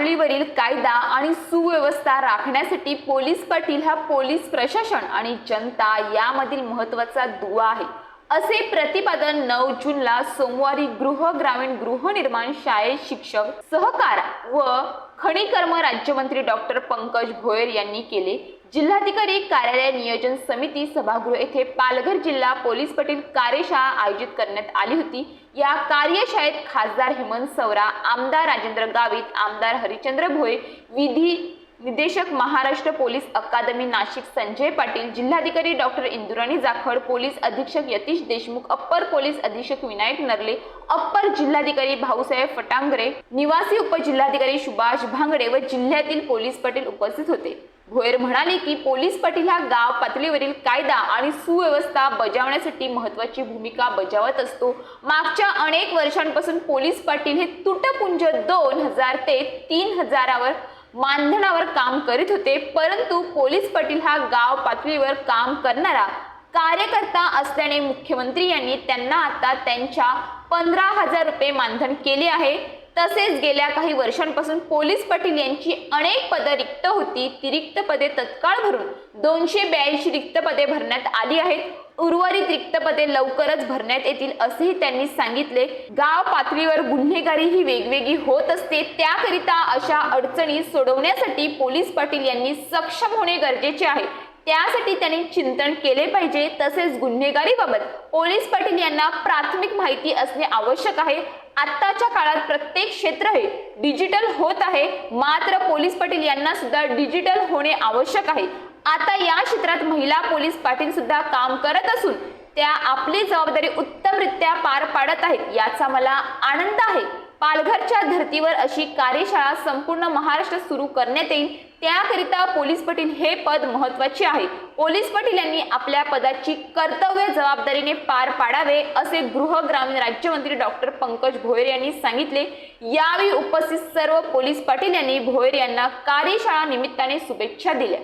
पातळीवरील कायदा आणि सुव्यवस्था राखण्यासाठी पोलीस पाटील हा पोलीस प्रशासन आणि जनता यामधील महत्त्वाचा दुवा आहे, असे प्रतिपादन 9 जूनला सोमवारी ग्रामीण गृहनिर्माण शाळेत शिक्षक सहकार व खनिकर्म राज्यमंत्री डॉक्टर पंकज भोयर यांनी केले। जिल्हाधिकारी कार्यालय नियोजन समिती सभागृह येथे पालघर जिल्हा पोलीस पाटील कार्यशाळा आयोजित करण्यात आली होती। या कार्यशाळेत खासदार हेमंत सवरा, आमदार राजेंद्र गावित, आमदार हरिचंद्र भोये, विधी निदेशक महाराष्ट्र पोलीस अकादमी नाशिक संजय पाटील, जिल्हाधिकारी डॉक्टर इंदुराणी जाखड, पोलीस अधीक्षक यतीश देशमुख, अप्पर पोलीस अधीक्षक विनायक नरले, अप्पर जिल्हाधिकारी भाऊसाहेब फटांगरे, निवासी उपजिल्हाधिकारी सुभाष भांगडे व जिल्ह्यातील पोलीस पाटील उपस्थित होते। भोयर म्हणाले की पोलीस पाटील हा गाव पातळीवरील कायदा आणि सुव्यवस्था बजावण्यासाठी महत्त्वाची भूमिका बजावत असतो। मागच्या अनेक वर्षांपासून पोलीस पाटील हे तुटपुंज 2000 ते 3000 मानधनावर काम करीत होते, परंतु पोलीस पाटील हा गाव पातळीवर काम करणारा कार्यकर्ता असल्याने मुख्यमंत्री यांनी त्यांना आता त्यांच्या 15000 रुपये मानधन केले आहे। तसेच गेल्या काही वर्षांपासून पोलीस पाटील यांची अनेक पदे रिक्त होती, ती रिक्त पदे तत्काळ भरून 282 रिक्त पदे भरण्यात आली आहेत। उर्वरित रिक्त पदे लवकरच भरण्यात येतील असेही त्यांनी सांगितले। गाव पातळीवर गुन्हेगारी ही वेगवेगळी होत असते, त्याकरिता अशा अडचणी सोडवण्यासाठी पोलीस पाटील यांनी सक्षम होणे गरजेचे आहे। त्यासाठी त्यांनी चिंतन केले पाहिजे। तसेच गुन्हेगारीबाबत पोलीस पाटील यांना प्राथमिक माहिती असणे आवश्यक आहे। आताच्या काळात प्रत्येक क्षेत्र हे डिजिटल होत आहे, मात्र पोलीस पाटील यांना सुद्धा डिजिटल होणे आवश्यक आहे। आता या क्षेत्रात महिला पोलीस पाटील सुद्धा काम करत असून त्या आपली जबाबदारी उत्तमरित्या पार पाडत आहेत, याचा मला आनंद आहे। पालघरच्या धर्तीवर अशी कार्यशाळा संपूर्ण महाराष्ट्रात सुरू करण्यात येईल, त्याकरिता पोलीस पाटील हे पद महत्त्वाचे आहे। पोलीस पाटील यांनी आपल्या पदाची कर्तव्य जबाबदारीने पार पाडावे, असे ग्रामीण राज्यमंत्री डॉक्टर पंकज भोयर यांनी सांगितले। यावेळी उपस्थित सर्व पोलीस पाटील यांनी भोयर यांना कार्यशाळा निमित्ताने शुभेच्छा दिल्या।